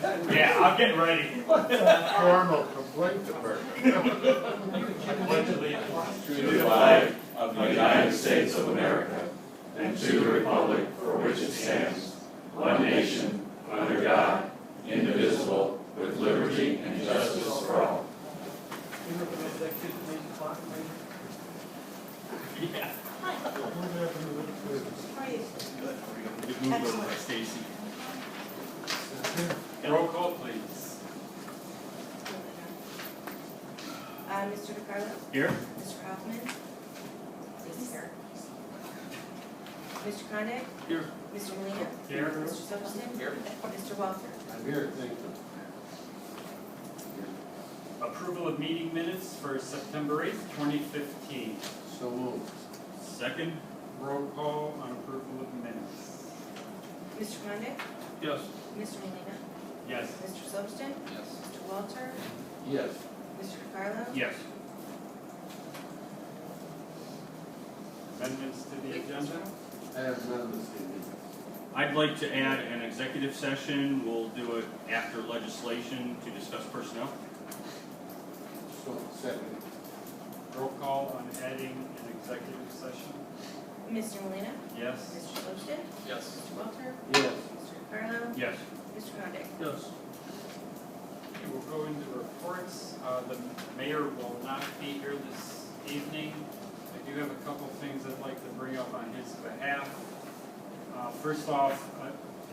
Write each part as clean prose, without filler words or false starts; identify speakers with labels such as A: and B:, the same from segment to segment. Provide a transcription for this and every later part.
A: Yeah, I'll get ready.
B: Formal complaint department.
A: I pledge allegiance
C: to the flag of the United States of America and to the republic for which it stands, one nation, under God, indivisible, with liberty and justice for all.
A: Yeah.
D: Good
A: move over, Stacy. Roll call, please.
D: Mr. DeCarlo?
A: Here.
D: Mr. Hoffman? He's here. Mr. Condit?
A: Here.
D: Mr. Molina?
A: Here.
D: Mr. Silverston?
A: Here.
D: Mr. Walter?
B: I'm here, thank you.
A: Approval of meeting minutes for September 8th, 2015.
B: So moved.
A: Second roll call on approval of minutes.
D: Mr. Condit?
A: Yes.
D: Mr. Molina?
A: Yes.
D: Mr. Silverston?
A: Yes.
D: Mr. Walter?
B: Yes.
D: Mr. DeCarlo?
A: Yes. Amendments to the agenda?
B: I have none this evening.
E: I'd like to add an executive session. We'll do it after legislation to discuss personnel.
B: So, second.
A: Roll call on adding an executive session?
D: Mr. Molina?
A: Yes.
D: Mr. Silverston?
A: Yes.
D: Mr. Walter?
B: Yes.
D: Mr. DeCarlo?
E: Yes.
D: Mr. Condit?
B: Yes.
A: Okay, we'll go into reports. The mayor will not be here this evening. I do have a couple things I'd like to bring up on his behalf. First off,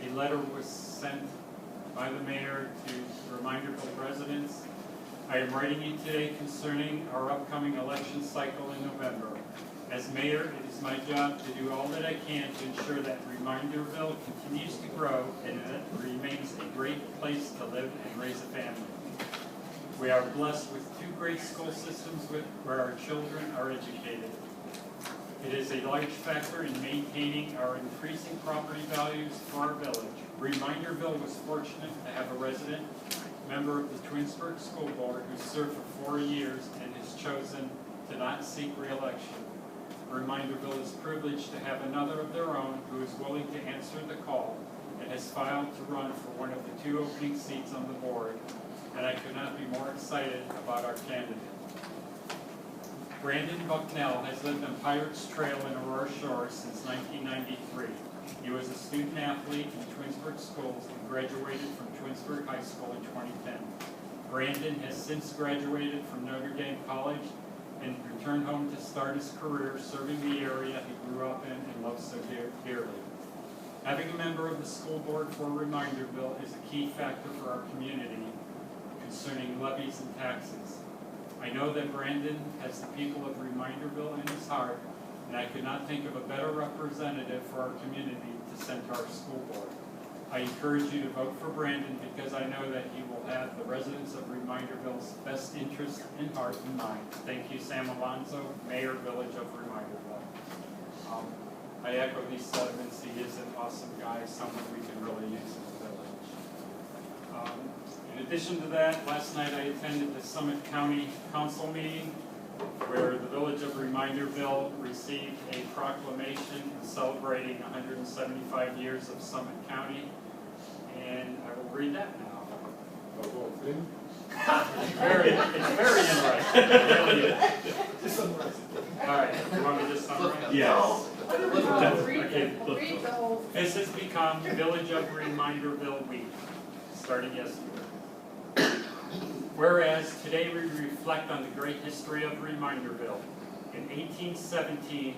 A: a letter was sent by the mayor to Reminderville residents. I am writing you today concerning our upcoming election cycle in November. As mayor, it is my job to do all that I can to ensure that Reminderville continues to grow and that it remains a great place to live and raise a family. We are blessed with two great school systems where our children are educated. It is a large factor in maintaining our increasing property values for our village. Reminderville was fortunate to have a resident member of the Twinsburg School Board who served for 4 years and has chosen to not seek re-election. Reminderville is privileged to have another of their own who is willing to answer the call and has filed to run for one of the 2 opening seats on the board, and I could not be more excited about our candidate. Brandon Bucknell has lived on Pirates Trail in Aurora Shores since 1993. He was a student athlete in Twinsburg schools and graduated from Twinsburg High School in 2010. Brandon has since graduated from Notre Dame College and returned home to start his career serving the area he grew up in and loves so dearly. Having a member of the school board for Reminderville is a key factor for our community concerning levies and taxes. I know that Brandon has the people of Reminderville in his heart, and I could not think of a better representative for our community to send to our school board. I encourage you to vote for Brandon because I know that he will have the residents of Reminderville's best interest and heart in mind. Thank you, Sam Alonzo, Mayor, Village of Reminderville. I echo these sentiments. He is an awesome guy, someone we can really use in the village. In addition to that, last night I attended the Summit County Council meeting where the Village of Reminderville received a proclamation celebrating 175 years of Summit County, and I will read that now.
B: The whole thing?
A: It's very interesting. It really is. All right, you want me to just summarize?
E: Yes.
A: Okay. This has become Village of Reminderville Week, starting yesterday. Whereas today we reflect on the great history of Reminderville. In 1817,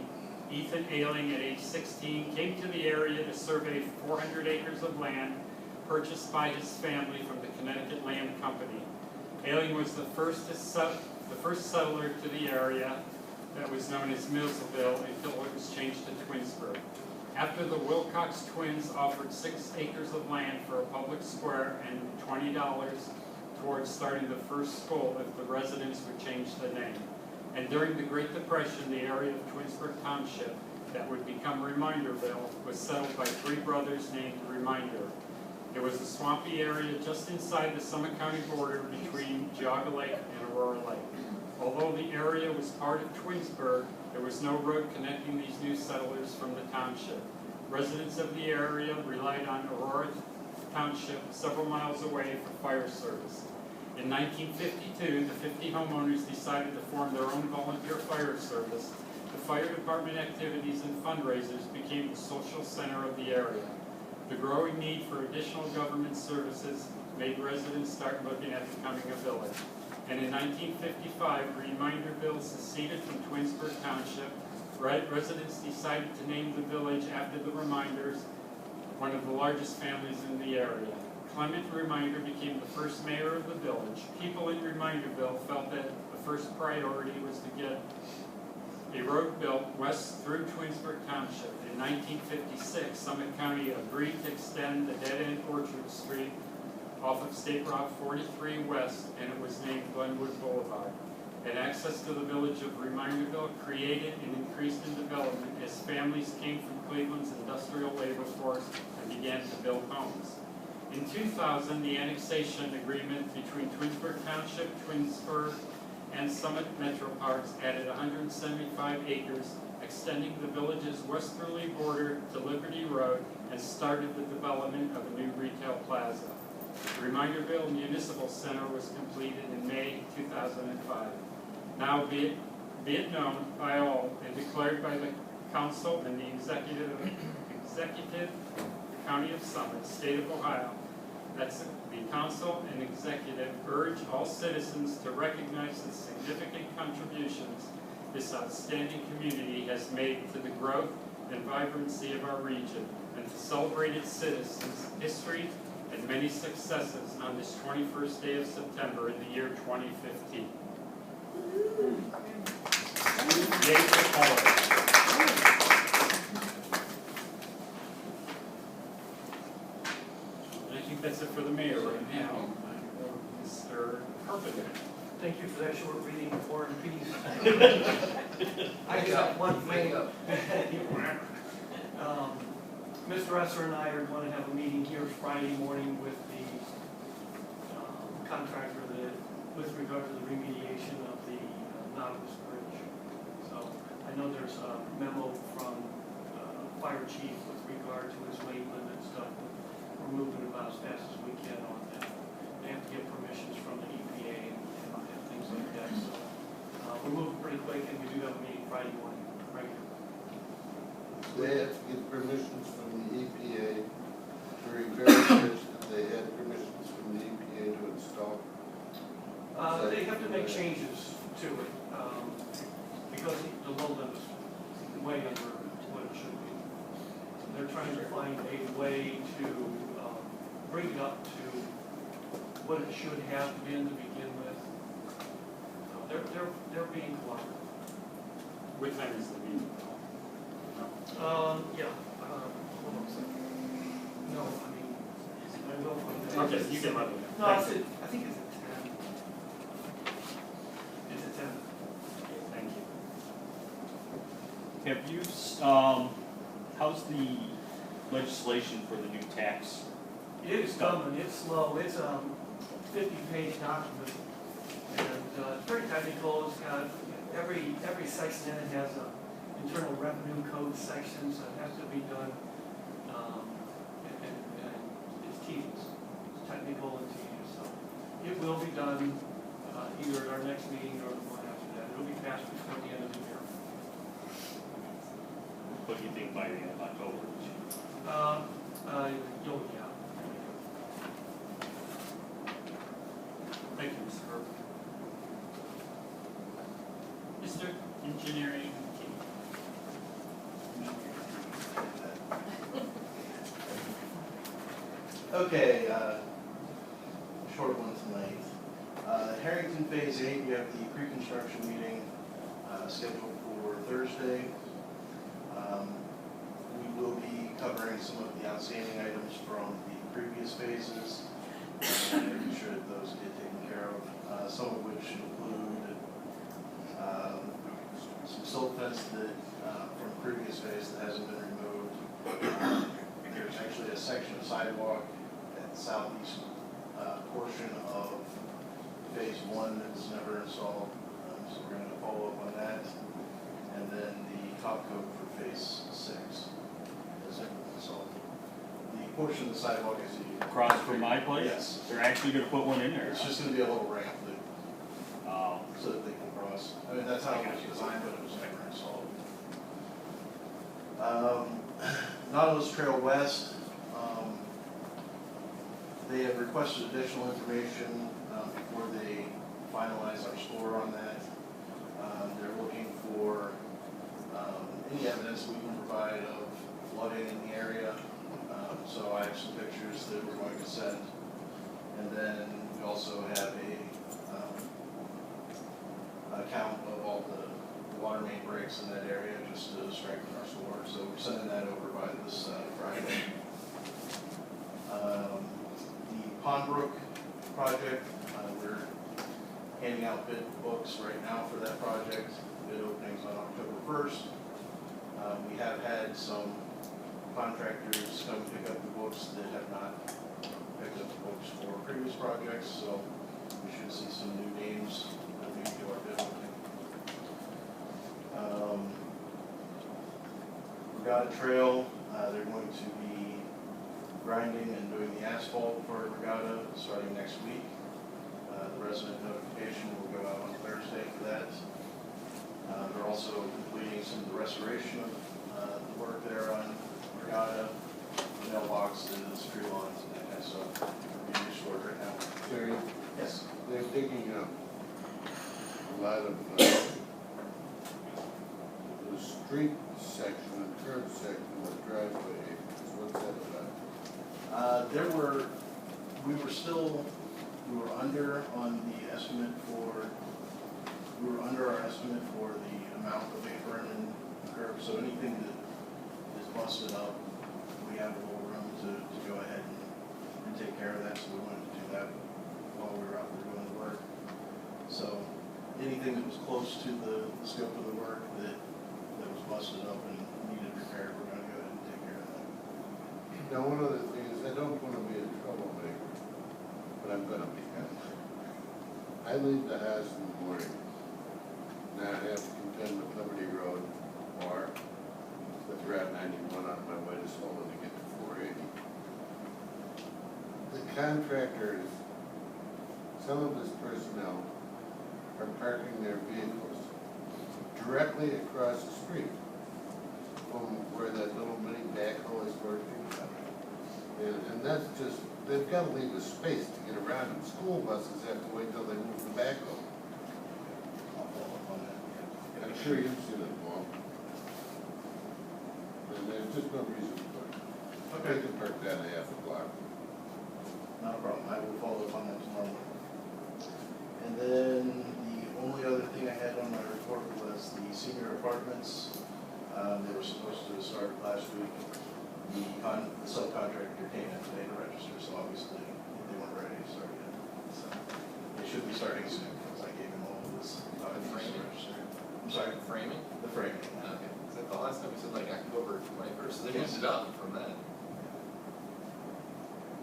A: Ethan Ailing, at age 16, came to the area to survey 400 acres of land purchased by his family from the Connecticut Land Company. Ailing was the first settler to the area that was known as Millsville until it was changed to Twinsburg. After the Wilcox twins offered 6 acres of land for a public square and $20 towards starting the first school if the residents would change the name. And during the Great Depression, the area of Twinsburg Township that would become Reminderville was settled by 3 brothers named Reminder. It was a swampy area just inside the Summit County border between Geauga Lake and Aurora Lake. Although the area was part of Twinsburg, there was no road connecting these new settlers from the township. Residents of the area relied on Aurora Township, several miles away, for fire service. In 1952, the 50 homeowners decided to form their own volunteer fire service. The fire department activities and fundraisers became the social center of the area. The growing need for additional government services made residents start looking at becoming a village. And in 1955, Reminderville seceded from Twinsburg Township. Residents decided to name the village after the Reminders, one of the largest families in the area. Clement Reminder became the first mayor of the village. People in Reminderville felt that the first priority was to get a road built west through Twinsburg Township. In 1956, Summit County agreed to extend the dead-end Orchard Street off of State Route 43 West, and it was named Glenwood Boulevard. And access to the village of Reminderville created and increased in development as families came from Cleveland's industrial labor force and began to build homes. In 2000, the annexation agreement between Twinsburg Township, Twinsburg, and Summit Metro Parks added 175 acres, extending the village's westerly border to Liberty Road, and started the development of a new retail plaza. The Reminderville Municipal Center was completed in May 2005. Now be it known by all and declared by the Council and the Executive County of Summit, State of Ohio, that's the Council and Executive urge all citizens to recognize the significant contributions this outstanding community has made to the growth and vibrancy of our region, and to celebrate its citizens' history and many successes on this 21st day of September in the year 2015. Yay for all. And I think that's it for the mayor right now. Mr. Carpenter.
F: Thank you for that short reading of War and Peace. I just have one thing. Mr. Esser and I are going to have a meeting here Friday morning with the contractor with regard to the remediation of the Nautilus Bridge. So I know there's a memo from Fire Chief with regard to his weight limit stuff. We're moving about as fast as we can on that. They have to get permissions from the EPA and things like that. So we're moving pretty quick, and we do have a meeting Friday morning, right here.
B: They have to get permissions from the EPA to repair the bridge that they had permissions from the EPA to install.
F: They have to make changes to it, because the low limit is way under what it should be. They're trying to find a way to bring it up to what it should have been to begin with. They're being cooperative.
A: What time is the meeting?
F: Yeah, hold on a second. No, I mean, I will.
A: Okay, you can let me know.
F: No, I think it's at 10. It's at 10.
A: Thank you.
E: Have you, how's the legislation for the new tax?
F: It is coming, it's slow, it's a 50-page document, and it's very technical. It's got every section in it has a internal revenue code section, so it has to be done, and it's tedious, it's technical and tedious, so it will be done either at our next meeting or the one after that. It'll be passed before the end of the year.
E: What do you think by the end of October?
F: Yeah.
A: Thank you, Mr. Burke. Mr. Engineering King.
G: Okay, short one tonight. Harrington Phase 8, we have the pre-construction meeting scheduled for Thursday. We will be covering some of the outstanding items from the previous phases, and making sure that those get taken care of, some of which include some silt fence that from previous phase that hasn't been removed. There's actually a section of sidewalk at the southeast portion of phase 1 that's never installed, so we're going to follow up on that. And then the top coat for phase 6 is never installed. The portion of the sidewalk is the.
E: Across from my place?
G: Yes.
E: They're actually gonna put one in there.
G: It's just gonna be a little ramp that,
E: Oh,
G: so that they can cross. I mean, that's how it was designed, but it was never installed. Nautilus Trail West, they have requested additional information before they finalize our score on that. They're looking for any evidence we can provide of flooding in the area. So I have some pictures that we're going to send. And then we also have a count of all the water main breaks in that area just to strengthen our score. So we're sending that over by this Friday. The Pondbrook project, we're handing out bid books right now for that project. Bid openings on October 1st. We have had some contractors come pick up the books that have not picked up the books for previous projects, so we should see some new names when we do our bid opening. Regatta Trail, they're going to be grinding and doing the asphalt for Regatta starting next week. The resident notification will go out on Thursday for that. They're also completing some of the restoration of the work there on Regatta, mailboxes, tree lawns, and that kind of stuff. They're being restored right now.
B: Terry,
G: Yes.
B: they're digging up a lot of the street section and curb section of the driveway. What's that about?
G: We were under on the estimate for, we were under our estimate for the amount of apron and curb, so anything that is busted up, we have a little room to go ahead and take care of that, so we wanted to do that while we were out there doing the work. So anything that was close to the scope of the work that was busted up and needed repaired, we're gonna go ahead and take care of that.
B: Now, one other thing is, I don't want to be a troublemaker, but I'm gonna be. I leave the house in the morning, now I have to contend with Liberty Road or with Route 91 on my way to Solon to get to 480. The contractors, some of his personnel are parking their vehicles directly across the street from where that little mini backhoe is working. And that's just, they've got to leave a space to get around them. School buses have to wait till they move the backhoe.
G: I'll follow up on that.
B: I'm sure you've seen it, Paul. And there's just no reason for it. They can park down a half a block.
G: Not a problem, I will follow up on that tomorrow morning. And then the only other thing I had on my report was the senior apartments. They were supposed to start last week. The subcontractor came in today to register, so obviously they weren't ready to start yet. So they should be starting soon, because I gave them all of this documents to register. I'm sorry?
H: The framing?
G: The framing.
H: Okay, because the last time we said like October 21st, so they moved it up from then.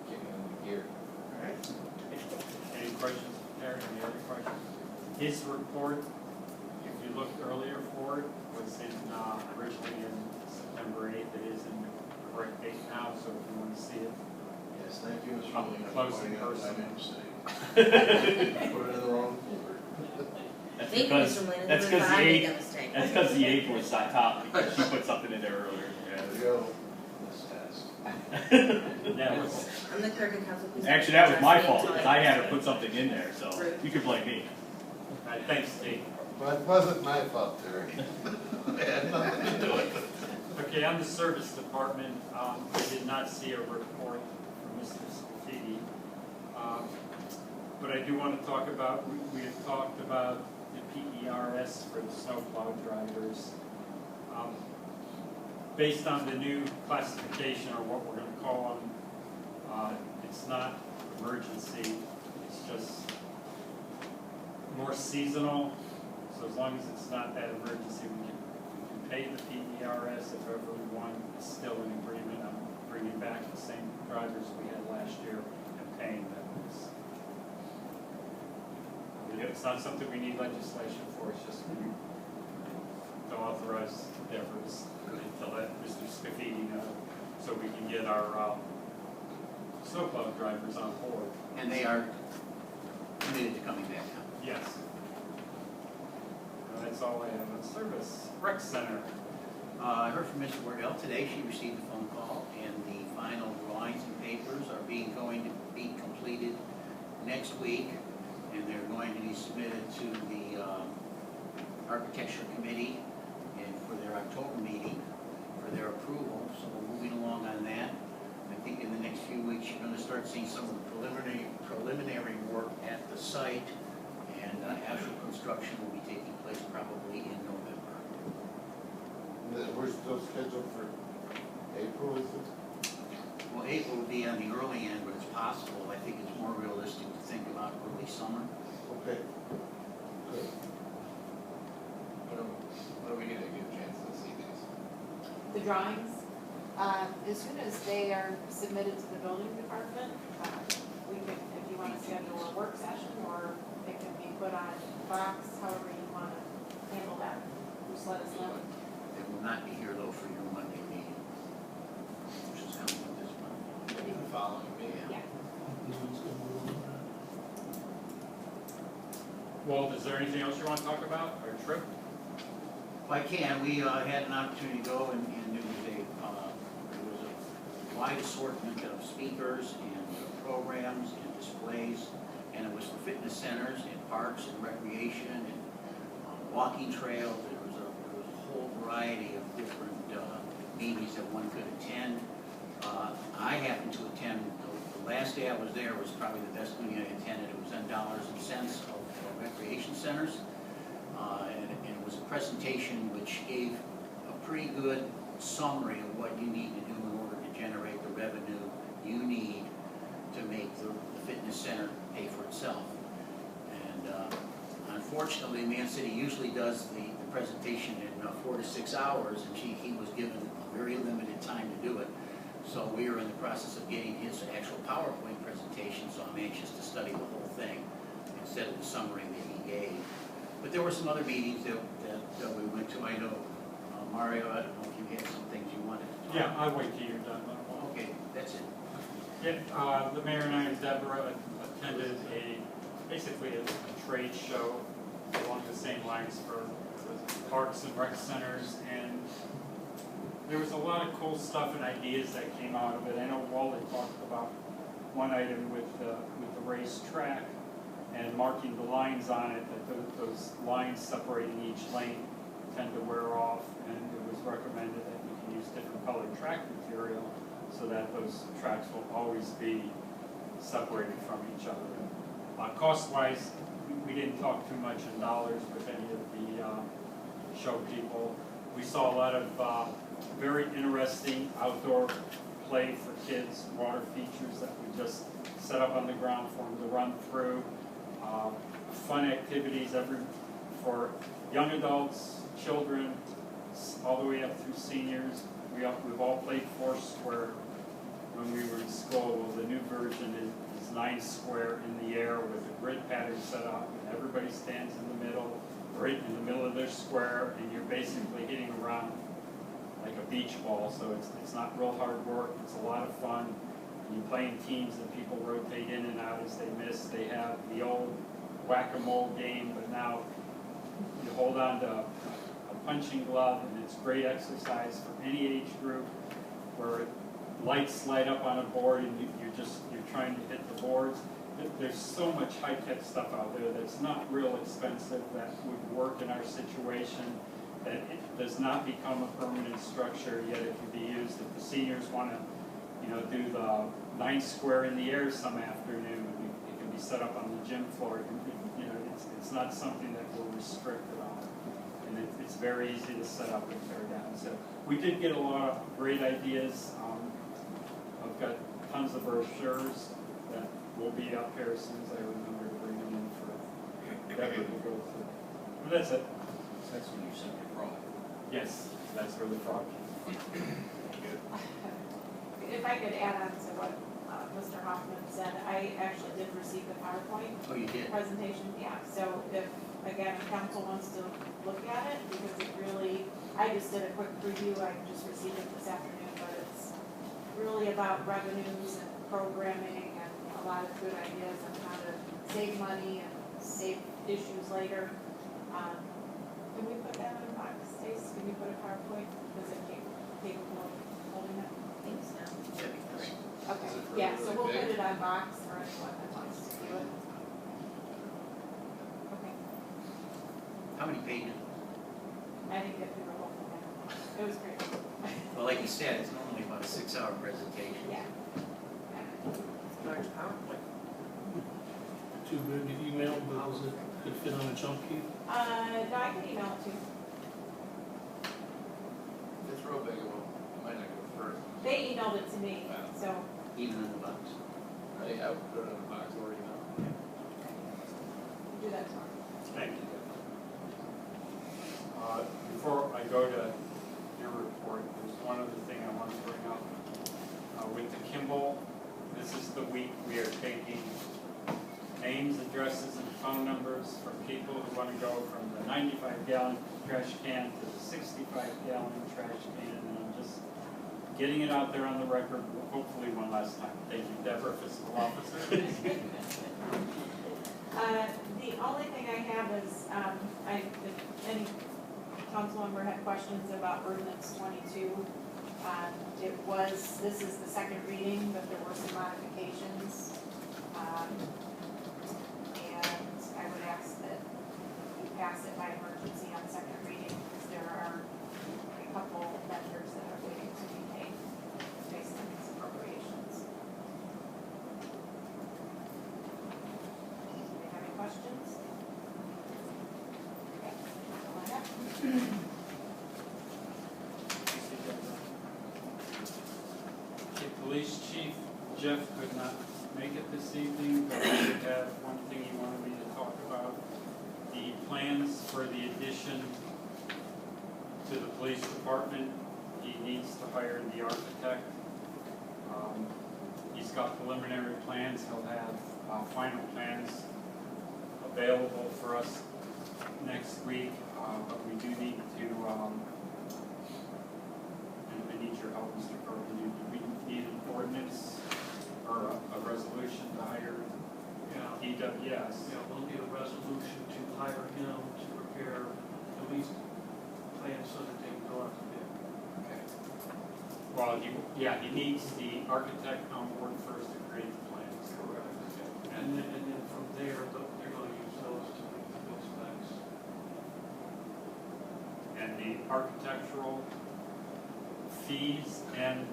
H: Kicking in the gear.
G: All right.
A: Any questions, Terry, any other questions? His report, if you looked earlier for it, was in, originally in September 8th. It is in the correct date now, so if you want to see it.
G: Yes, thank you, Mr.
A: Up
G: Molina, for
A: close in
G: pointing out that I
A: person.
G: made a mistake. Put it in the wrong folder.
E: that's
D: Thank you,
E: because,
D: Mr. Molina,
E: that's
D: that
E: because
D: I
E: the
D: made
E: eight,
D: that mistake.
E: that's because the 8th was on top, because she put something in there earlier.
G: There we go. This task.
A: That was,
D: I'm the clerk of council. Please
E: Actually, that was my
D: address me
E: fault,
D: until
E: because I had
D: say
E: to put something in there, so you can blame me.
A: all right, thanks, Steve.
B: Well, it wasn't my fault, Terry.
G: I had nothing to do with it.
A: Okay, on the service department, I did not see a report from Mr. Scafidi. But I do want to talk about, we have talked about the PERS for the snowplow drivers. Based on the new classification, or what we're going to call them, it's not emergency, it's just more seasonal. So as long as it's not that emergency, we can pay the PERS if everyone is still in agreement on bringing back the same drivers we had last year and paying them. It's not something we need legislation for, it's just we to authorize the efforts to let Mr. Scafidi know, so we can get our snowplow drivers on board.
I: And they are committed to coming back now.
A: Yes. That's all I have on service. Rec Center.
I: I heard from Ms. Wardell today. She received a phone call, and the final drawings and papers are going to be completed next week, and they're going to be submitted to the Architecture Committee and for their October meeting for their approval. So we're moving along on that. I think in the next few weeks, you're going to start seeing some of the preliminary work at the site, and actual construction will be taking place probably in November.
B: We're still scheduled for April, is it?
I: Well, April will be on the early end, but it's possible. I think it's more realistic to think about early summer.
B: Okay. Good.
H: What are we gonna get a chance to see these?
J: The drawings, as soon as they are submitted to the building department, we can, if you want to schedule a work session, or it can be put on box, however you want to handle that, just let us know.
I: They will not be here though for your Monday meeting, which is coming up this month.
H: Maybe the following meeting.
J: Yeah.
A: Walt, is there anything else you want to talk about? Our trip?
I: If I can, we had an opportunity to go, and there was a wide assortment of speakers and programs and displays, and it was for fitness centers and parks and recreation and walking trails. There was a whole variety of different meetings that one could attend. I happened to attend, the last day I was there was probably the best meeting I attended. It was on dollars and cents of recreation centers. And it was a presentation which gave a pretty good summary of what you need to do in order to generate the revenue you need to make the fitness center pay for itself. And unfortunately, Man City usually does the presentation in 4 to 6 hours, and he was given a very limited time to do it. So we are in the process of getting his actual PowerPoint presentation, so I'm anxious to study the whole thing instead of the summary that he gave. But there were some other meetings that we went to. I know, Mario, I don't know if you had some things you wanted to talk
A: Yeah,
I: about.
A: I'll wait till you're done.
I: Okay, that's it.
A: Yeah, the mayor and I and Deborah attended basically a trade show along the same lines for the parks and rec centers, and there was a lot of cool stuff and ideas that came out of it. I know Wally talked about one item with the racetrack and marking the lines on it, that those lines separating each lane tend to wear off, and it was recommended that you can use different colored track material so that those tracks will always be separated from each other. Cost-wise, we didn't talk too much in dollars with any of the show people. We saw a lot of very interesting outdoor play for kids, water features that we just set up on the ground for them to run through. Fun activities for young adults, children, all the way up through seniors. We've all played Foursquare when we were in school. Well, the new version is 9 square in the air with a grid pattern set up, and everybody stands in the middle, right in the middle of their square, and you're basically hitting around like a beach ball. So it's not real hard work. It's a lot of fun. And you play in teams, and people rotate in and out as they miss. They have the old whack-a-mole game, but now you hold on to a punching glove, and it's great exercise for any age group, where lights light up on a board and you're trying to hit the boards. There's so much high-tech stuff out there that's not real expensive, that would work in our situation, that it does not become a permanent structure, yet it can be used if the seniors want to, do the 9 square in the air some afternoon. It can be set up on the gym floor. It's not something that we're restricted on, and it's very easy to set up and tear down. So we did get a lot of great ideas. I've got tons of brochures that will be up here as soon as I remember to bring them in for Deborah to go through. But that's it.
I: That's when you sent your frog.
A: Yes, that's where the frog came from.
J: If I could add on to what Mr. Hoffman said, I actually did receive the PowerPoint
I: Oh, you did?
J: presentation, yeah. So if council wants to look at it, because it really, I just did a quick review, I just received it this afternoon, but it's really about revenues and programming and a lot of good ideas on how to save money and save issues later. Can we put that on box, Stace? Can we put a PowerPoint? Is it capable of holding it?
D: I think so.
I: That'd be great.
J: Okay,
H: Is it
J: yeah,
H: really
J: so we'll
H: big?
J: put it on box for anyone that wants to do it. Okay,
I: How many pages?
J: I didn't get through the whole thing. It was great.
I: Well, like you said, it's normally about a 6-hour presentation.
J: Yeah.
F: Large PowerPoint.
K: Too big to email, but was it, could fit on a chunk key?
J: No, I can email it to you.
H: It's real big, it might not go first.
J: They emailed it to me, so,
I: Even in the box.
H: I would put it in a box or email.
J: do that tomorrow.
A: Thank you. Before I go to your report, there's one other thing I want to bring up. With the Kimball, this is the week we are taking names, addresses, and phone numbers from people who want to go from the 95-gallon trash can to the 65-gallon trash can, and I'm just getting it out there on the record, hopefully one last time. Thank you, Deborah, fiscal officer.
J: The only thing I have is, if any council member had questions about ordinance 22, this is the second reading, but there were some modifications. And I would ask that you pass it by emergency on second reading, because there are a couple vendors that are waiting to be paid based on these appropriations. Do you have any questions? Okay, that's all I have.
A: The police chief, Jeff, could not make it this evening, but I did have one thing he wanted me to talk about. The plans for the addition to the police department, he needs to hire the architect. He's got preliminary plans, he'll have final plans available for us next week, but we do need to, and I need your help, Mr. Carpenter, we need an ordinance or a resolution to hire
F: Yeah.
A: EWS.
F: Yeah, we'll need a resolution to hire him to prepare at least plans so that they can go out to bid.
A: Okay. Well, he needs the architect on board first to create the plans.
F: Correct.
A: Okay.
F: And then from there, they're going to use those to make the bill specs.
A: And the architectural fees and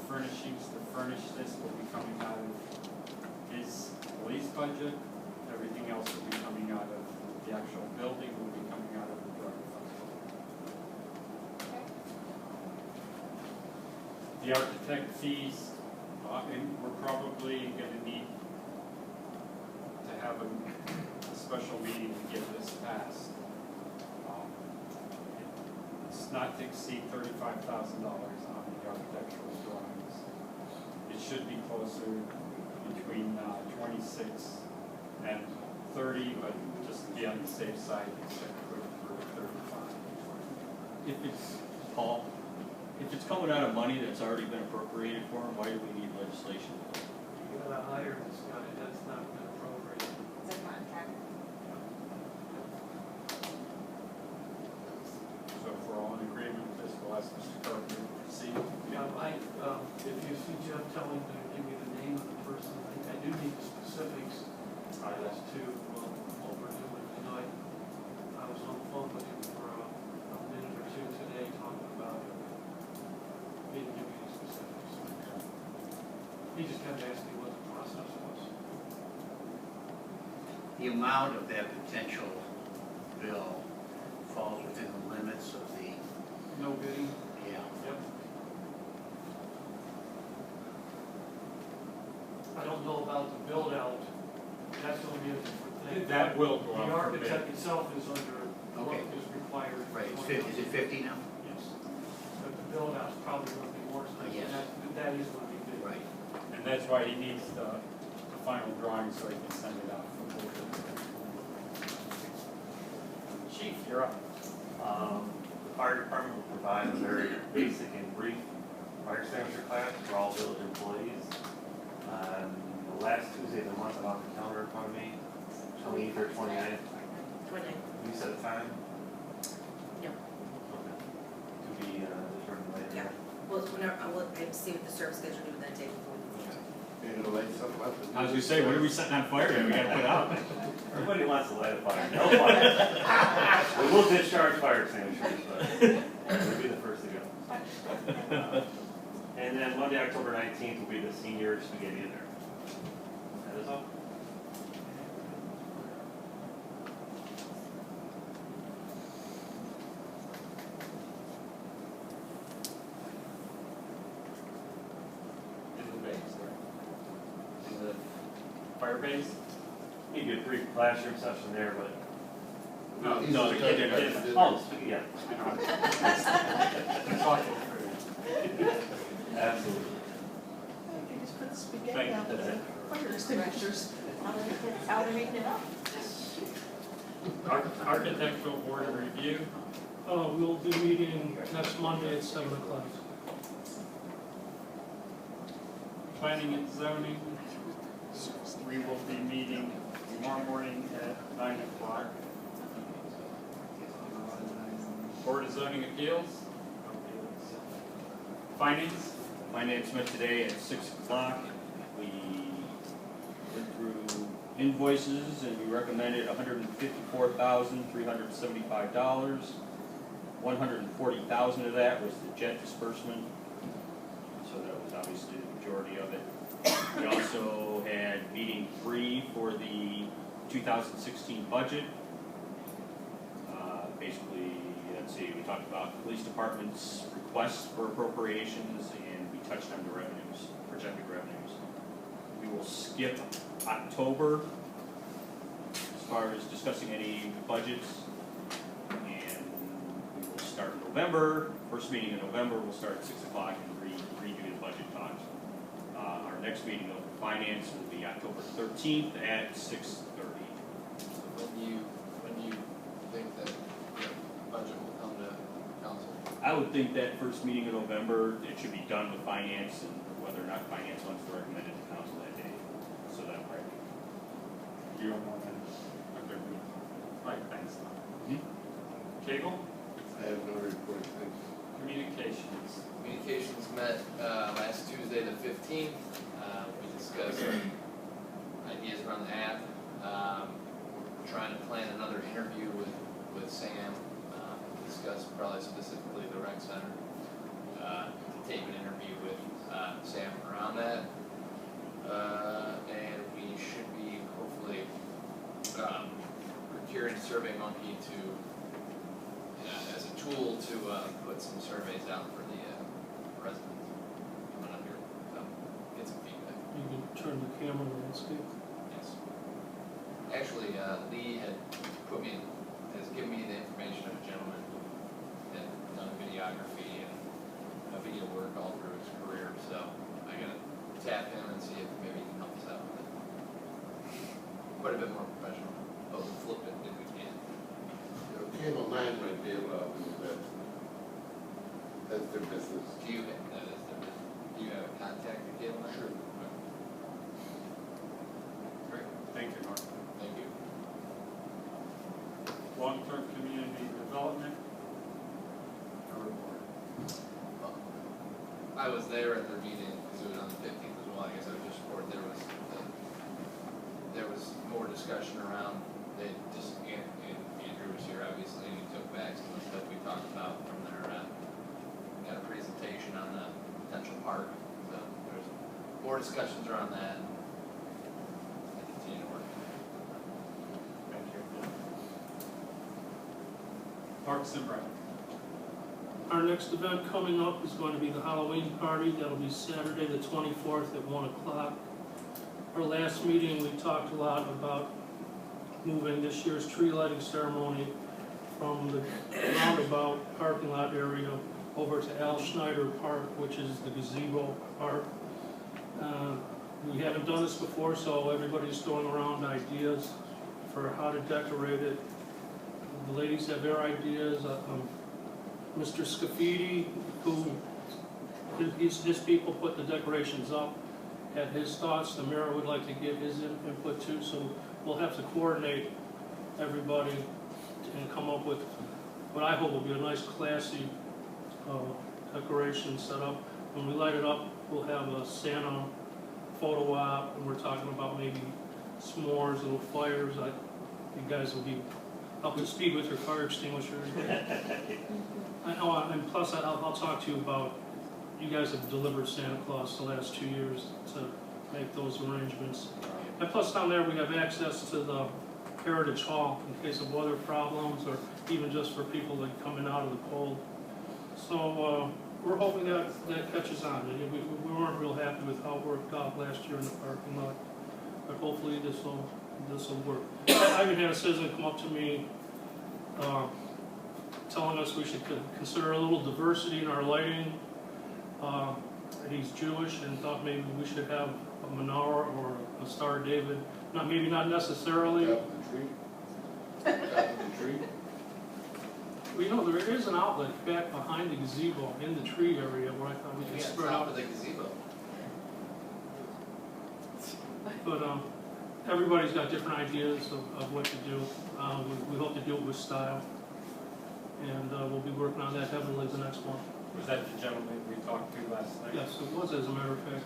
A: furnishings to furnish this will be coming out of his police budget. Everything else will be coming out of the actual building, will be coming out of the drug fund. The architect fees, and we're probably gonna need to have a special meeting to get this passed. It's not to exceed $35,000 on the architectural drawings. It should be closer between 26 and 30, but just to be on the safe side, it's for 35.
E: If it's, Paul, if it's coming out of money that's already been appropriated for him, why do we need legislation?
F: You gotta hire this guy, that's not been appropriate.
J: It's a contract.
A: So if we're all in agreement with this, we'll ask Mr. Carpenter to proceed.
F: If you see Jeff telling me to give me the name of the person, I do need the specifics as to what we're doing. You know, I was on the phone with him for a minute or two today talking about it. He didn't give me any specifics. He just kind of asked me what the process was.
I: The amount of that potential bill falls within the limits of the,
F: No bidding?
I: yeah.
F: Yep. I don't know about the build out, that's gonna be a different thing.
A: That will go
F: The
A: out for bid.
F: architect itself is under, what
I: Okay.
F: is required.
I: Right, it's 50, is it 50 now?
F: Yes. But the build out's probably gonna be more expensive,
I: Yes.
F: that is gonna be big.
I: Right.
A: And that's why he needs the final drawing so he can send it out for board. Chief, you're up.
L: The fire department will provide a very basic and brief fire extinguisher class for all village employees. The last Tuesday of the month, I'm off the calendar in front of me, 28th or 29th.
D: 29.
L: You set a time?
D: No.
L: Okay. To be determined later.
D: Yeah. Well, whenever, I will, I see what the service schedule do with that day before.
B: You're gonna light something up?
E: I was gonna say, what are we setting on fire that we gotta put out?
L: Everybody wants to light a fire. No fire. We will discharge fire extinguishers, but we'll be the first to go. And then Monday, October 19th will be the senior spaghetti dinner. That is all.
A: In the base, right? In the fire base?
L: Maybe a brief classroom session there, but.
E: No,
B: He's
E: no,
B: just
E: the
B: talking
E: dinner.
B: about the
L: Oh, yeah.
A: I'm talking through.
L: Absolutely.
J: You just put spaghetti
A: Thank you.
J: out there, fire extinguishers.
D: How to read it up?
A: Architectural board review.
K: We'll be meeting next Monday at 7 o'clock.
A: Planning and zoning. We will be meeting tomorrow morning at 9 o'clock. Board of Zoning Appeals. Finance.
E: Finance met today at 6 o'clock. We went through invoices and we recommended $154,375. $140,000 of that was the jet disbursement. So that was obviously the majority of it. We also had meeting 3 for the 2016 budget. Basically, let's see, we talked about the police department's requests for appropriations and we touched on the revenues, projected revenues. We will skip October as far as discussing any budgets. And we will start in November. First meeting in November, we'll start at 6 o'clock and redo the budget talks. Our next meeting of finance will be October 13th at 6:30.
H: When do you think that the budget will come to council?
E: I would think that first meeting in November, it should be done with finance and whether or not finance wants to recommend it to council that day. So that way.
A: You don't want to. Right, thanks. Cable.
B: I have no report, thanks.
A: Communications.
H: Communications met last Tuesday, the 15th. We discussed ideas around the app. We're trying to plan another interview with Sam. Discuss probably specifically the rec center. To tape an interview with Sam around that. And we should be hopefully procuring SurveyMonkey to as a tool to put some surveys out for the residents coming up here, get some feedback.
K: You can turn the camera landscape.
H: Yes. Actually, Lee has given me the information of a gentleman who had done videography and video work all through his career, so I gotta tap him and see if maybe he can help us out with it. Quite a bit more professional, but we'll flip it if we can.
B: Cable 9 might be able to help you with that. That's their business.
H: Do you have, that is their business. Do you have a contact at Cable Nine?
B: Sure.
A: Great. Thank you, Mark.
H: Thank you.
A: Long-term community development.
H: I was there at their meeting, because it was on the 15th as well, I guess I would just report, there was more discussion around, they just, and Andrew was here obviously, and he took back some of the stuff we talked about from their, got a presentation on the potential park, so there's more discussions around that. I continue to work.
A: Thank you. Parks and Rec.
K: Our next event coming up is going to be the Halloween party. That'll be Saturday, the 24th at 1 o'clock. Our last meeting, we talked a lot about moving this year's tree lighting ceremony from the roundabout parking lot area over to Al Schneider Park, which is the gazebo park. We haven't done this before, so everybody's throwing around ideas for how to decorate it. The ladies have their ideas. Mr. Scafidi, who his people put the decorations up, had his thoughts, the mayor would like to give his input too, so we'll have to coordinate everybody and come up with what I hope will be a nice classy decoration set up. When we light it up, we'll have a Santa photo op, and we're talking about maybe s'mores, little fires. You guys will be up to speed with your fire extinguishers. I know, and plus I'll talk to you about, you guys have delivered Santa Claus the last 2 years to make those arrangements. And plus down there, we have access to the Heritage Hall in case of weather problems, or even just for people like coming out of the cold. So we're hoping that catches on. We weren't real happy with how it worked out last year in the parking lot, but hopefully this will work. I even had a citizen come up to me telling us we should consider a little diversity in our lighting. He's Jewish and thought maybe we should have a menorah or a Star of David. Maybe not necessarily.
B: Top of the tree? Top of the tree?
K: Well, you know, there is an outlet back behind the gazebo in the tree area where I thought we could spread
H: top
K: out.
H: of the gazebo.
K: But everybody's got different ideas of what to do. We hope to do it with style. And we'll be working on that heavily the next month.
A: Was that the gentleman we talked to last night?
K: Yes, it was, as a matter of fact.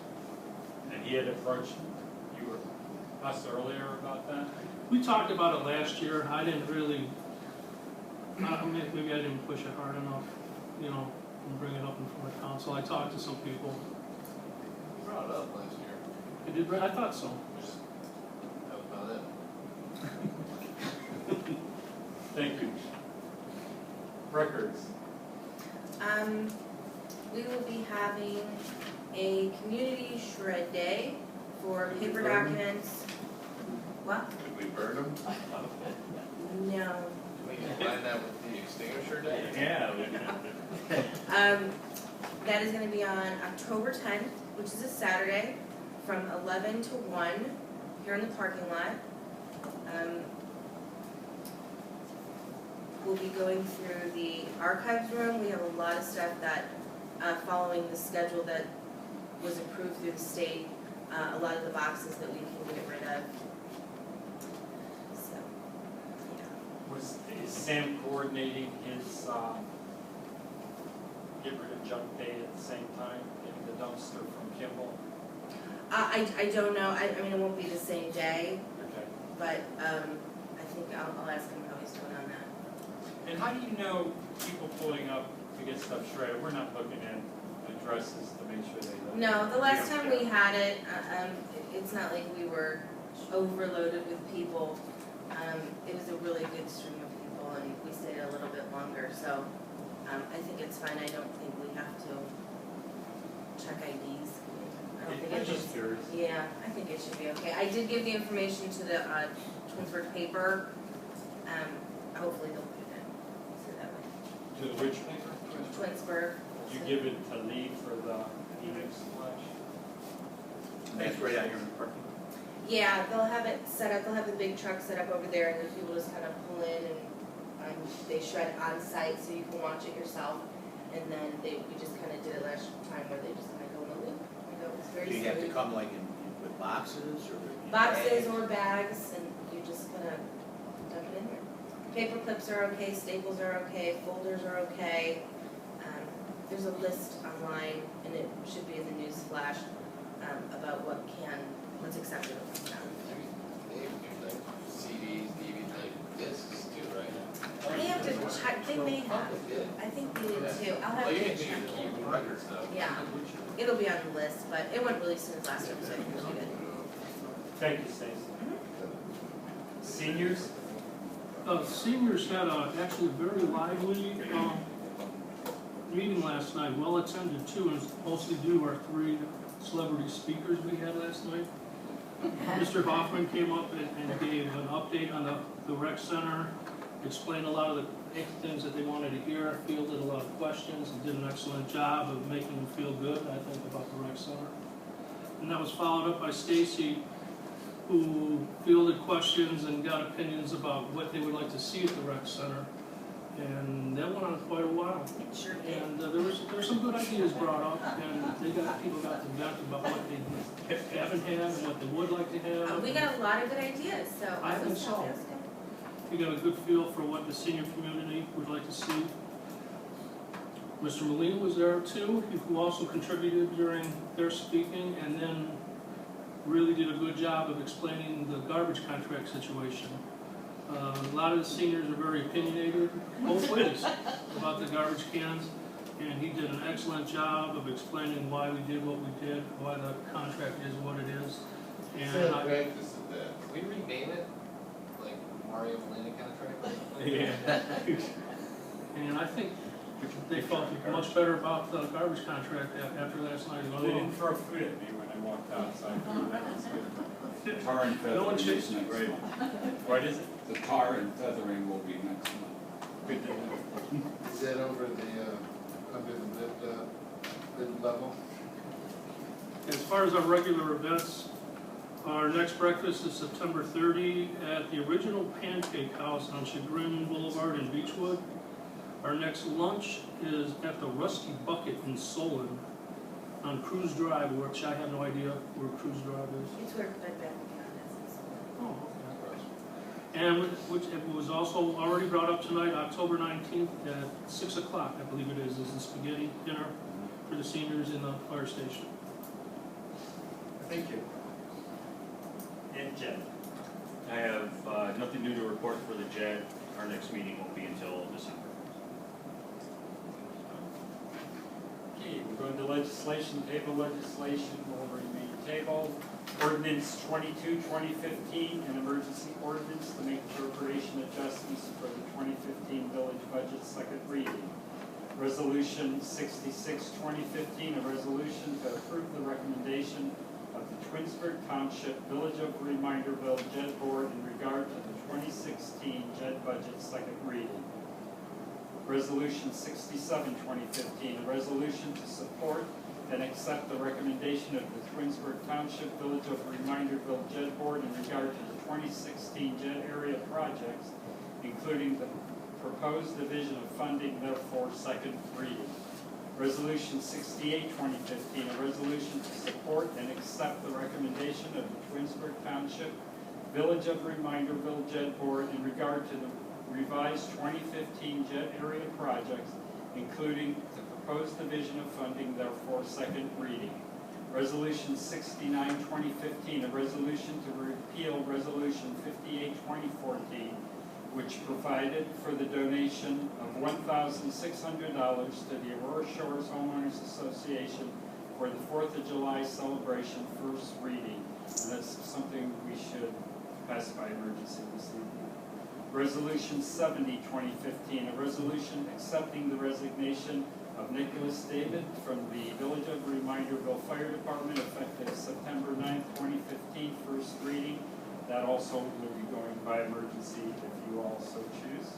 A: And he had approached you or us earlier about that?
K: We talked about it last year. I didn't really, maybe I didn't push it hard enough, you know, and bring it up in front of council. I talked to some people.
H: You brought it up last year.
K: I thought so.
H: That was about it.
A: Thank you. Records.
D: We will be having a community shred day for
B: Did we
D: paper
B: burn 'em?
D: documents. What?
B: Did we burn them?
D: No.
H: We can combine that with the extinguisher day.
L: Yeah.
D: That is gonna be on October 10th, which is a Saturday, from 11 to 1 here in the parking lot. We'll be going through the archives room. We have a lot of stuff that, following the schedule that was approved through the state, a lot of the boxes that we can get rid of. So, yeah.
A: Is Sam coordinating his, get rid of junk day at the same time, getting the dumpster from Kimball?
D: I don't know, I mean, it won't be the same day,
A: Okay.
D: but, I think I'll ask him how he's doing on that.
A: And how do you know people pulling up to get stuff shredded? We're not looking at addresses to make sure they look.
D: No, the last time we had it, it's not like we were overloaded with people. It was a really good stream of people and we stayed a little bit longer, so, I think it's fine. I don't think we have to check IDs. I don't think
A: I'm
D: it's
A: just curious.
D: Yeah, I think it should be okay. I did give the information to the, Twinsburg paper. Hopefully they'll put it in, so that way.
A: To the which paper?
D: Twinsburg.
A: Did you give it to Lee for the Phoenix flash?
I: That's right out here in the parking lot.
D: Yeah, they'll have it set up, they'll have the big truck set up over there and then people just kind of pull in and they shred on site so you can watch it yourself. And then we just kind of did it last time where they just kind of go in the loop. And go, it's very
I: Do you have to
D: smooth.
I: come like with boxes or? in
D: Boxes
I: bags?
D: or bags and you just kind of dump it in there. Paper clips are okay, staples are okay, folders are okay. There's a list online and it should be in the news flash about what's acceptable.
H: They do like CDs, DVDs, like discs too, right?
D: I have to check, they may have,
H: Yeah.
D: I think they did too, I'll have
H: Well, you
D: to
H: can
D: check.
H: keep record stuff.
D: Yeah, it'll be on the list, but it went really soon last time, so I think it'll be good.
A: Thank you, Stacy. Seniors?
K: Seniors had actually a very lively meeting last night, well attended too, and mostly due to our 3 celebrity speakers we had last night. Mr. Hoffman came up and gave an update on the rec center, explained a lot of the things that they wanted to hear, fielded a lot of questions, and did an excellent job of making them feel good, I think, about the rec center. And that was followed up by Stacy, who fielded questions and got opinions about what they would like to see at the rec center. And that went on quite a while.
D: It sure did.
K: And there were some good ideas brought up, and people got to vent about what they haven't had and what they would like to have.
D: We got a lot of good ideas, so
K: I
D: I
K: think
D: was
K: so.
D: fantastic.
K: We got a good feel for what the senior community would like to see. Mr. Molina was there too, who also contributed during their speaking, and then really did a good job of explaining the garbage contract situation. A lot of the seniors are very opinionated, both ways, about the garbage cans, and he did an excellent job of explaining why we did what we did, why the contract is what it is. And I,
B: Practice of that.
H: Can we rename it, like Mario Molina contract?
K: yeah. And I think they felt much better about the garbage contract after last night.
A: Well, they didn't throw food at me when I walked outside. That was good.
M: Tar and
K: No one
M: feathering is
K: chased
M: next
A: Right.
M: month.
A: What is it?
M: The tar and feathering will be next month.
A: Good to know.
B: Is that over under the mid level?
K: As far as our regular events, our next breakfast is September 30 at the original Pancake House on Chagrin Boulevard in Beechwood. Our next lunch is at the Rusty Bucket in Solon on Cruise Drive, which I have no idea where Cruise Drive is.
D: It's where Bed Bath & Beyond is.
K: Oh, okay. And which it was also already brought up tonight, October 19th at 6 o'clock, I believe it is the spaghetti dinner for the seniors in the fire station.
A: Thank you. And Jen?
E: I have nothing new to report for the JED. Our next meeting won't be until December.
A: Okay, we're going to legislation, table legislation will remain tabled. Ordinance 22, 2015, an emergency ordinance to make appropriation adjustments for the 2015 village budget, second reading. Resolution 66, 2015, a resolution to approve the recommendation of the Twinsburg Township Village of Reminderville JED Board in regard to the 2016 JED budget, second reading. Resolution 67, 2015, a resolution to support and accept the recommendation of the Twinsburg Township Village of Reminderville JED Board in regard to the 2016 JED area projects, including the proposed division of funding, therefore second reading. Resolution 68, 2015, a resolution to support and accept the recommendation of the Twinsburg Township Village of Reminderville JED Board in regard to the revised 2015 JED area projects, including the proposed division of funding, therefore second reading. Resolution 69, 2015, a resolution to repeal Resolution 58, 2014, which provided for the donation of $1,600 to the Aurora Shores Homeowners Association for the 4th of July celebration, first reading. And that's something we should pass by emergency this evening. Resolution 70, 2015, a resolution accepting the resignation of Nicholas David from the Village of Reminderville Fire Department effective September 9th, 2015, first reading. That also will be going by emergency if you all so choose.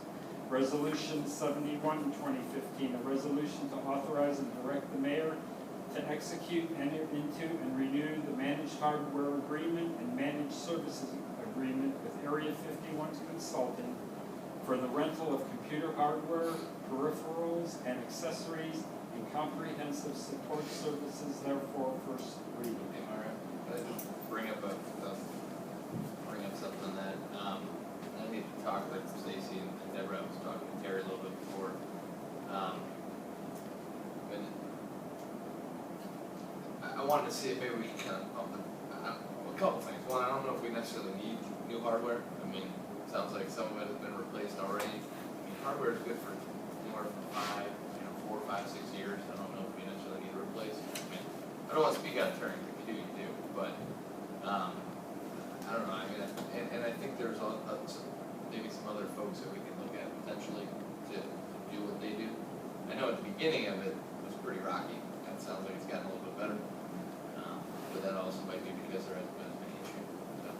A: Resolution 71, 2015, a resolution to authorize and direct the mayor to execute, enter into, and renew the managed hardware agreement and managed services agreement with Area 51 Consulting for the rental of computer hardware, peripherals, and accessories, and comprehensive support services, therefore first reading.
H: Hey, Mara, I just bring up something that, I need to talk with Stacy and Deborah. I was talking to Terry a little bit before. But I wanted to see if maybe we can kind of bump it, a couple things. One, I don't know if we necessarily need new hardware. I mean, it sounds like some of it has been replaced already. I mean, hardware is good for anywhere from 4, 5, 6 years. I don't know if we necessarily need to replace it. I mean, I don't want to speak out of turn, if you do, but, I don't know, I mean, and I think there's maybe some other folks that we can look at potentially to do what they do. I know at the beginning of it was pretty rocky, and it sounds like it's gotten a little bit better. But that also might be because there hasn't been as many issues, so.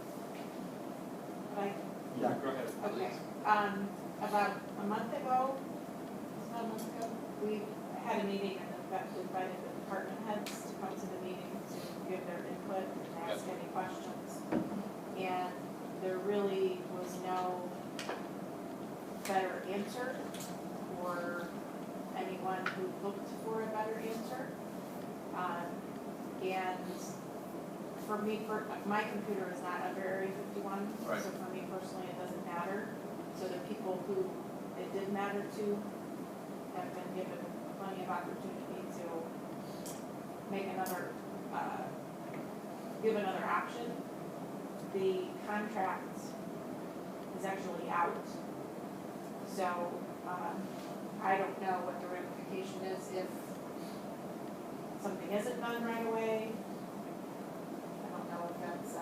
J: Like,
A: Yeah, go ahead.
J: okay, about a month ago, we had a meeting and we invited the department heads to come to the meeting to give their input and ask any questions. And there really was no better answer or anyone who looked for a better answer. And for me, my computer is not under Area 51,
H: Right.
J: so for me personally, it doesn't matter. So the people who it did matter to have been given plenty of opportunity to make another, give another option. The contract is actually out. So, I don't know what the ramification is if something isn't done right away. I don't know if that's,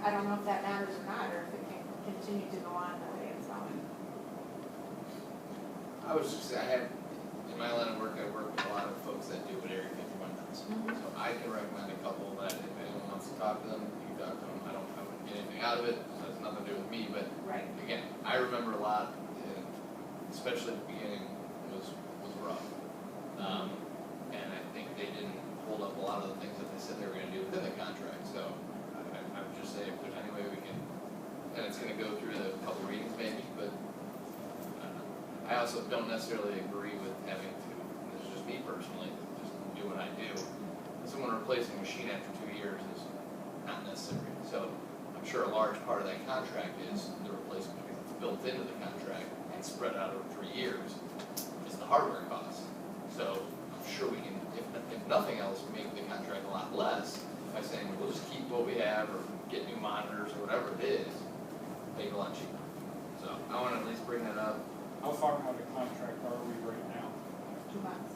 J: I don't know if that matters or not, or if it can continue to go on the way it's going.
H: I was just, I have, in my line of work, I work with a lot of folks that do what Area 51 does. So I can recommend a couple that if anyone wants to talk to them, you can talk to them. I wouldn't get anything out of it, so it's nothing to do with me, but
J: Right.
H: again, I remember a lot, especially at the beginning, was rough. And I think they didn't hold up a lot of the things that they said they were gonna do within the contract, so I would just say if there's any way we can, and it's gonna go through the couple readings maybe, but I also don't necessarily agree with having to, and this is just me personally, just do what I do. Someone replacing a machine after 2 years is not necessary, so I'm sure a large part of that contract is the replacement because it's built into the contract and spread out over 3 years is the hardware cost. So I'm sure we can, if nothing else, make the contract a lot less by saying we'll just keep what we have or get new monitors or whatever it is, make it a lot cheaper. So I want to at least bring that up.
A: How far out of contract are we right now?
J: 2 months.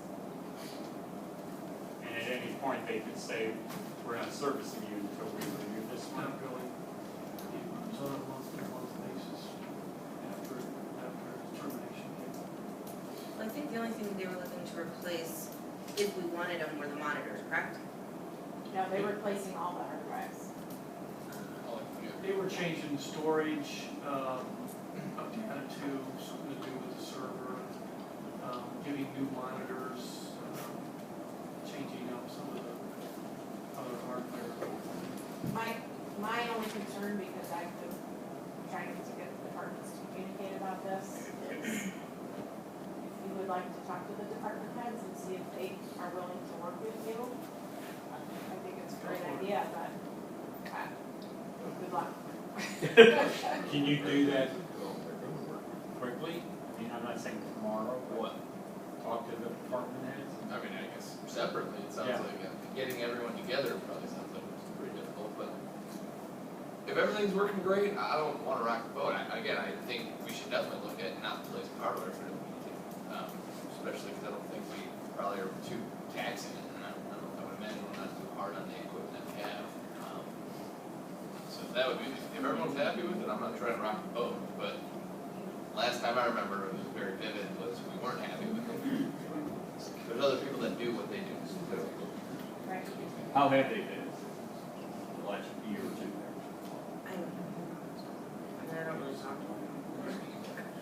A: And at any point, they could say, we're not servicing you until we review this one.
F: Not really. It's on a month-to-month basis after termination date.
D: Well, I think the only thing they were looking to replace, if we wanted them, were the monitors, correct?
J: No, they were replacing all the hard drives.
F: They were changing storage, up data tubes, something to do with the server, giving new monitors, changing up some of the other hardware.
J: My only concern, because I've been trying to get the departments to communicate about this, is if you would like to talk to the department heads and see if they are willing to work with you, I think it's a great idea, but good luck.
A: Can you do that quickly? I mean, I'm not saying tomorrow, but
H: What?
A: talk to the department heads.
H: I mean, I guess separately, it sounds
A: Yeah.
H: like getting everyone together probably sounds like it's pretty difficult, but if everything's working great, I don't want to rock the boat. Again, I think we should definitely look at not replacing hardware for the meeting, especially because I don't think we probably are too taxing it, and I would imagine we're not too hard on the equipment that we have. So that would be, if everyone's happy with it, I'm not trying to rock the boat, but last time I remember it was very vivid was we weren't happy with it. There's other people that do what they do.
J: Right.
E: How have they been the last year or two?
D: I don't know. I mean, I don't really talk to them.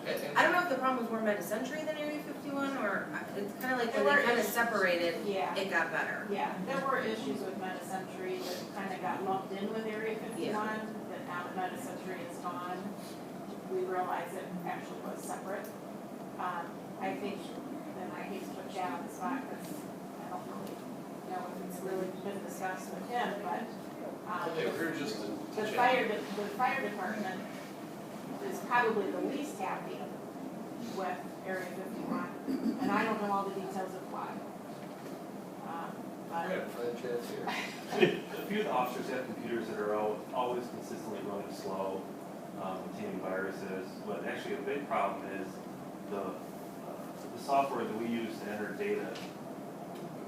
H: And-
D: I don't know if the problem was more Meta-Century than Area 51, or it's kind of like when
J: There
D: they
J: were
D: kind of
J: issues.
D: separated,
J: Yeah.
D: it got better.
J: Yeah, there were issues with Meta-Century that kind of got lumped in with Area 51, but now that Meta-Century is gone, we realize it actually was separate. I think, and I hate to put Chad on the spot, because I don't really know if it's really been discussed with him, but,
H: Okay, we're just
J: the fire department is probably the least happy with Area 51, and I don't know all the details of why. But
H: Yeah, Fred Chad's here.
L: A few of the officers have computers that are always consistently running slow, containing viruses, but actually a big problem is the software that we use to enter data,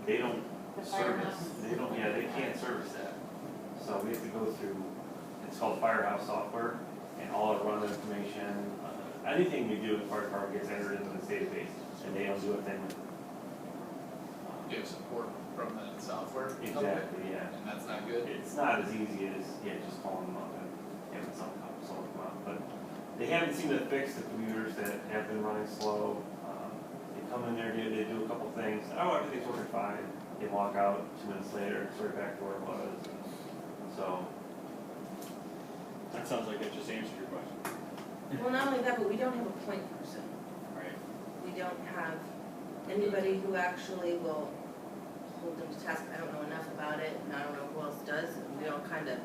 L: they don't
J: the
L: service,
J: firehouse.
L: they can't service that. So we have to go through, it's called Firehouse software, and all our run information, anything we do in the fire department gets entered into this database, and they don't do a thing with it.
H: Do you have support from that software?
L: Exactly, yeah.
H: And that's not good?
L: It's not as easy as, just calling them up and having someone come up, but they haven't seemed to fix the computers that have been running slow. They come in there, they do a couple things, everything's working fine, they walk out 2 minutes later, it's right back to where it was, so.
E: That sounds like it just answered your question.
D: Well, not only that, but we don't have a point person.
E: Right.
D: We don't have anybody who actually will hold them to task. I don't know enough about it, and I don't know who else does, and we all kind of,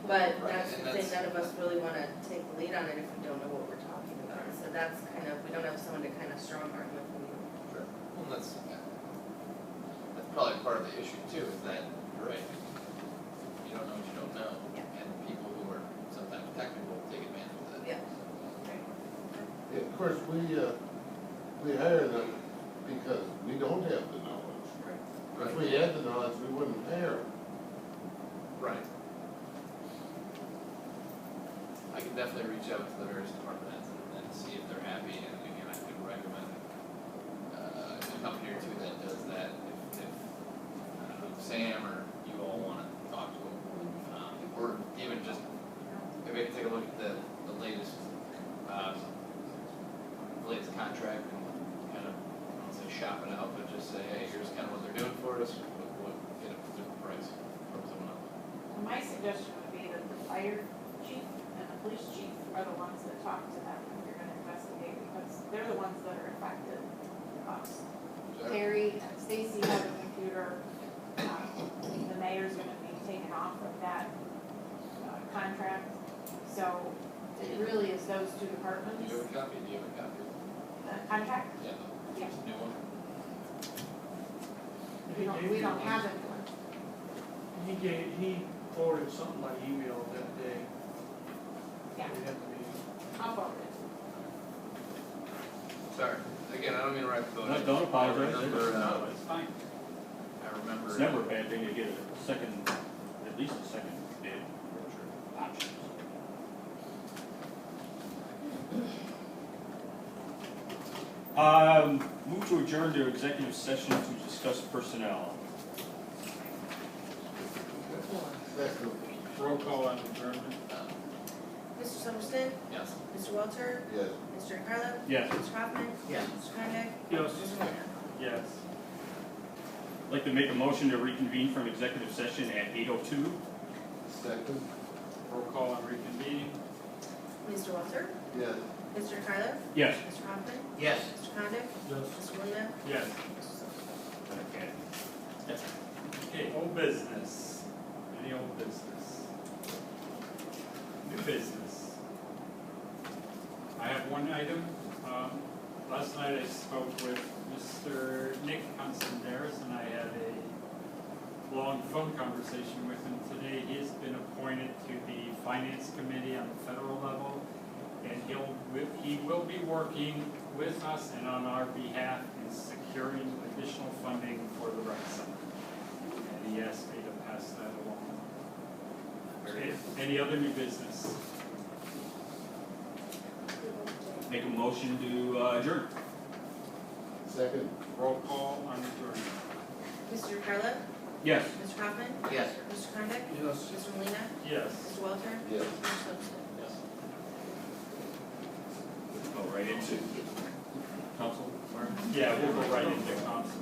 D: but
H: Right,
D: that's
H: and
D: the thing,
H: that's-
D: none of us really wanna take the lead on it if we don't know what we're talking about. So that's kind of, we don't have someone to kind of strong arm with.
H: Sure. Well, that's probably part of the issue too, is that, you're right, you don't know what you don't know.
D: Yeah.
H: And people who are sometimes technical take advantage of that.
D: Yeah.
B: Yeah, of course, we hire them because we don't have the knowledge. If we had the knowledge, we wouldn't hire them.
H: Right. I can definitely reach out to the various department heads and see if they're happy, and again, I could recommend a company or two that does that, if Sam or you all wanna talk to them. Or even just, maybe I can take a look at the latest contract and kind of, I don't say shop it out, but just say, hey, here's kind of what they're doing for us, get a different price from someone else.
J: So my suggestion would be that the fire chief and the police chief are the ones that talk to them if you're gonna investigate, because they're the ones that are affected. Terry and Stacy have a computer, the mayor's gonna be taken off of that, contract. So it really is those two
H: Do
J: departments.
H: you have a copy? Do you have a copy?
J: The contract,
H: Yeah,
J: Yeah.
H: the new one?
J: we don't have anyone.
F: He forwarded something by email that day.
J: Yeah.
F: We had the meeting.
J: I'll forward it.
H: Sorry, again, I don't mean to write the boat.
E: No, don't apologize.
H: I remember,
E: No, it's fine.
H: I remember.
E: It's never a bad thing to get a second, at least a second bid option. Move to adjourn to executive session to discuss personnel.
B: Second,
A: Roll call on adjournment.
D: Mr. Summerston?
H: Yes.
D: Mr. Walter?
B: yes.
D: Mr. DeCarlo?
E: Yes.
D: Mr. Hoffman?
I: Yes.
D: Mr. Condit?
K: Yes.
D: Mr. Molina?
A: Yes.
E: I'd like to make a motion to reconvene from executive session at 8:02.
B: Second,
A: Roll call on reconvening.
D: Mr. Walter?
B: yes.
D: Mr. DeCarlo?
E: Yes.
D: Mr. Hoffman?
I: Yes.
D: Mr. Condit?
K: Yes.
D: Mr. Molina?
A: Yes.
D: Mr. Summerston?
E: Okay.
A: Okay, old business. Any old business? New business. I have one item. Last night I spoke with Mr. Nick Constandaris and I had a long phone conversation with him today. He has been appointed to the Finance Committee on the federal level, and he will be working with us and on our behalf in securing additional funding for the rec center. And he asked me to pass that along. Any other new business?
E: Make a motion to adjourn.
B: Second,
A: Roll call on adjournment.
D: Mr. DeCarlo?
E: Yes.
D: Mr. Hoffman?
I: Yes.
D: Mr. Condit?
K: Yes.
D: Mr. Molina?
A: Yes.
D: Mr. Walter?
B: yes.
D: Mr. Summerston?
H: Yes.
E: Go right into council, sorry.
A: Yeah, we'll go right into council.